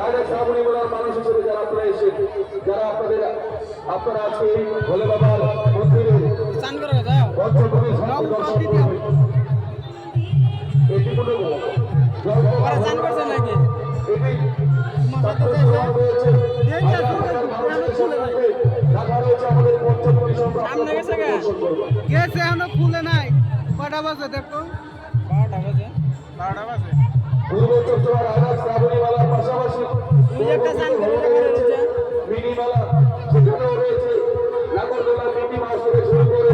রাজা শ্রাবণী মেলার মানুষ হিসেবে যারা আপনারা এসে যারা আপনারা আজকে এই ভোলে বাবার মন্দিরে পঞ্চভূমি দর্শন করবেন এটি কোনো এটি খুলে নাই কটা বাজে দেখো 12টা বাজে পূর্ব চট্টগ্রাম রাজা শ্রাবণী মেলার পাশাপাশি মিনি মেলা সেখানেও রয়েছে নাগরদোলা মিনি মাছ থেকে শুরু করে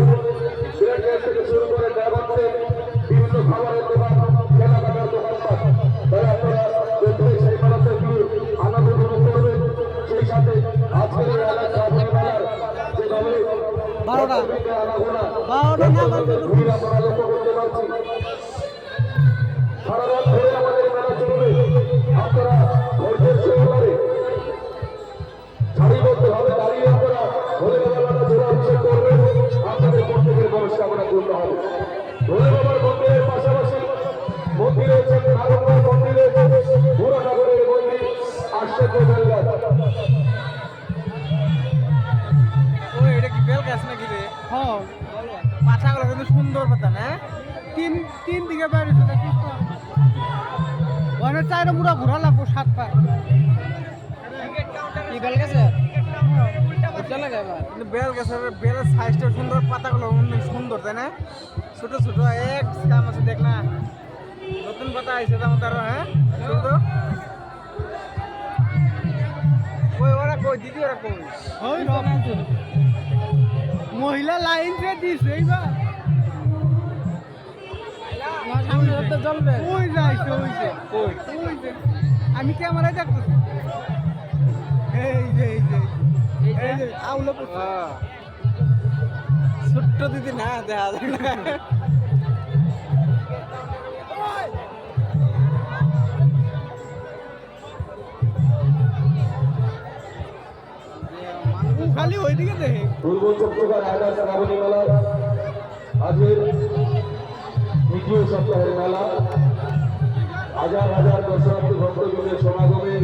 সিলেট থেকে শুরু করে ড্রাইভারদের বিভিন্ন খাবারের দোকান কেনাকাটার দোকানপাট তাই আপনারা সেই মেলাতে গিয়ে আনন্দ উপভোগ করবেন সেই সাথে আজকের এই রাজা শ্রাবণী মেলার যেভাবে 12টা ভিড় আমরা লক্ষ্য করতে পারছি সারা রাত ধরে আমাদের মেলা চলবে আপনারা ধৈর্যের সহকারে সারিবদ্ধভাবে দাঁড়িয়ে আপনারা ভোলে বাবার জোড়া অভিষেক করবেন আপনাদের প্রত্যেকের মনস্কামনা পূর্ণ হবে ভোলে বাবার মন্দিরের পাশাপাশি মন্দির রয়েছে নাগরদোলা মন্দির রয়েছে বুড়ানগরের মন্দির আসছে বেলগাছ এটা কি বেল গাছ নাকি রে হ্যাঁ পাতাগুলো কিন্তু সুন্দর পাতা না তিন দিকে বেরিয়েছে দেখিস তো ওখানে চাইরে পুরা ঘোরা লাগবো 7 পা কি বেল গাছে চলে যাবে কিন্তু বেল গাছের বেলের সাইজটা সুন্দর পাতাগুলো অনেক সুন্দর তাই না ছোট ছোট এক কাম আছে দেখ না নতুন পাতা আইছে তেমন তার হ্যাঁ সুন্দর ওরা কই দিদি ওরা কই ওই মহিলা লাইন রে দিছে এইবার জ্বলবে ওই যাইছে ওই যে আমি ক্যামেরায় দেখতেছি এই যে আউলা ছোট্ট দিদি না দেখা যায় না খালি ওইদিকে দেখে পূর্ব চট্টগ্রাম রাজা শ্রাবণী মেলার আজকের দ্বিতীয় সপ্তাহের মেলা হাজার হাজার দর্শনার্থী ভক্তবৃন্দের সমাগমে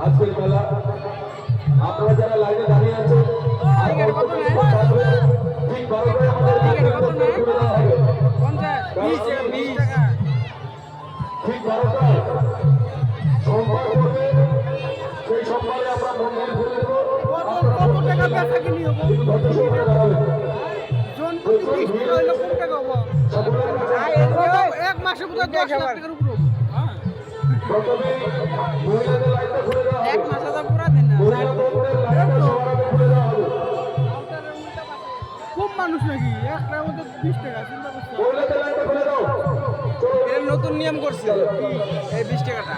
আজকের মেলা আপনারা যারা লাইনে দাঁড়িয়ে আছেন ঠিক 12টায় আমাদের খুলে দেওয়া হবে ঠিক 12টায় সোমবার করবে সেই সোমবারে আমরা মন্দির খুলে দেবো কত টাকা বেচা কিনি হবো এক মাসে বোধহয় 10 লাখ টাকার উপর এক মাসে তো পুরা দিন খুব মানুষ নাকি একটার মধ্যে 20 টাকা চিন্তা করছি এর নতুন নিয়ম করছে এই 20 টাকাটা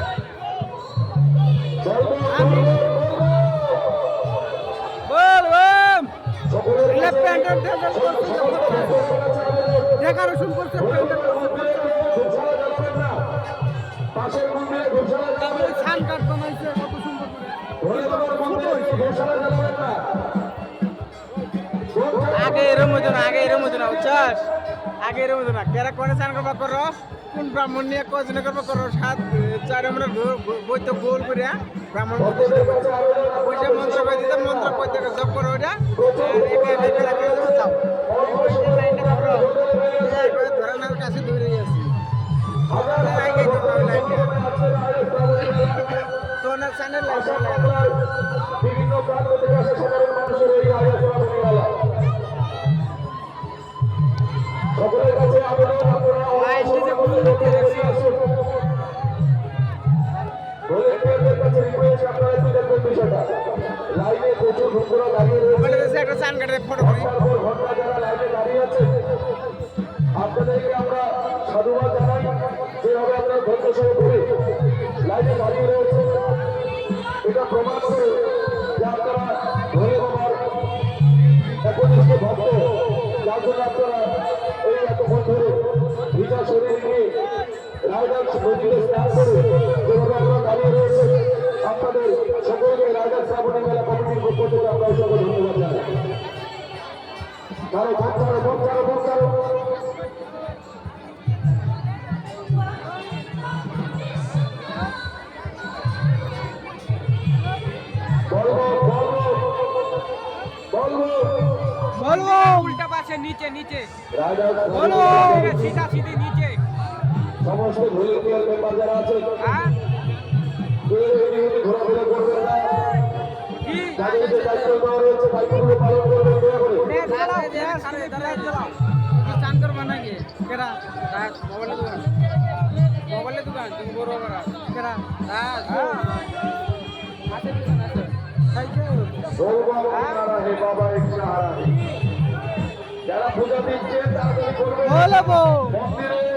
আমি ডেকোরেশন করছে ছান কাঠ বানাইছে কত সুন্দর আগে এরম হতো না বুঝছস আগে এরম হতো না কেরা করে চান করবা করো কোন ব্রাহ্মণ নিয়ে কজন করবা করো 4 আমরা বইতে গোল করিয়া ব্রাহ্মণ পয়সা মন্ত্র কই দিতে মন্ত্র কইতে জপ করো ওটা ধরানোর কাছে ধরে গেছি তোনার চ্যানেল বিভিন্ন প্রান্ত থেকে আসে সাধারণ মানুষের এই সকলের কাছে আবেদন আপনারা ভলেন্টিয়ারদের কাছে রিকোয়েস্ট আপনারা একটু দেখবেন বিষয়টা লাইনে প্রচুর ভক্তরা দাঁড়িয়ে রয়েছে একটা চান কাটের ফটো করি ঘন্টা যারা লাইনে দাঁড়িয়ে আছে আপনাদেরকে আমরা সাধুবাদ জানাই যেভাবে আপনারা ধৈর্য সহ করে লাইনে দাঁড়িয়ে রয়েছে এটা প্রমাণ করে যে আপনারা ভোলে বাবার একনিষ্ঠ ভক্ত যার জন্য আপনারা এই এতক্ষণ ধরে ভিজা শরীর নিয়ে রায়গঞ্জ নদীতে স্নান করে যেভাবে আপনারা দাঁড়িয়ে রয়েছে আপনাদের সকলকে রায়গঞ্জ শ্রাবণী মেলা কমিটির পক্ষ থেকে আমরা সকল ধন্যবাদ জানাই ছাড়ো नीचे नीचे नीचे রাইডার बोलो सीधा सीधी नीचे সমস্ত ভলেন্টিয়ার মেম্বার যারা আছে हाँ কেউ এদিকে ঘোরাফেরা করবেন না की যাদের যে দায়িত্ব দেওয়া রয়েছে দায়িত্বগুলো পালন করবেন দয়া করে मैं चला यार सारे इधर चला किसान कर बनाएंगे केरा रात मोबाइल दुकान तुम बोरो करा केरा रात आते भी ना सर ভগবান আপনারা হে বাবা এক সাহারা যারা পূজা দিচ্ছে তাড়াতাড়ি করবেন बोलो মন্দিরে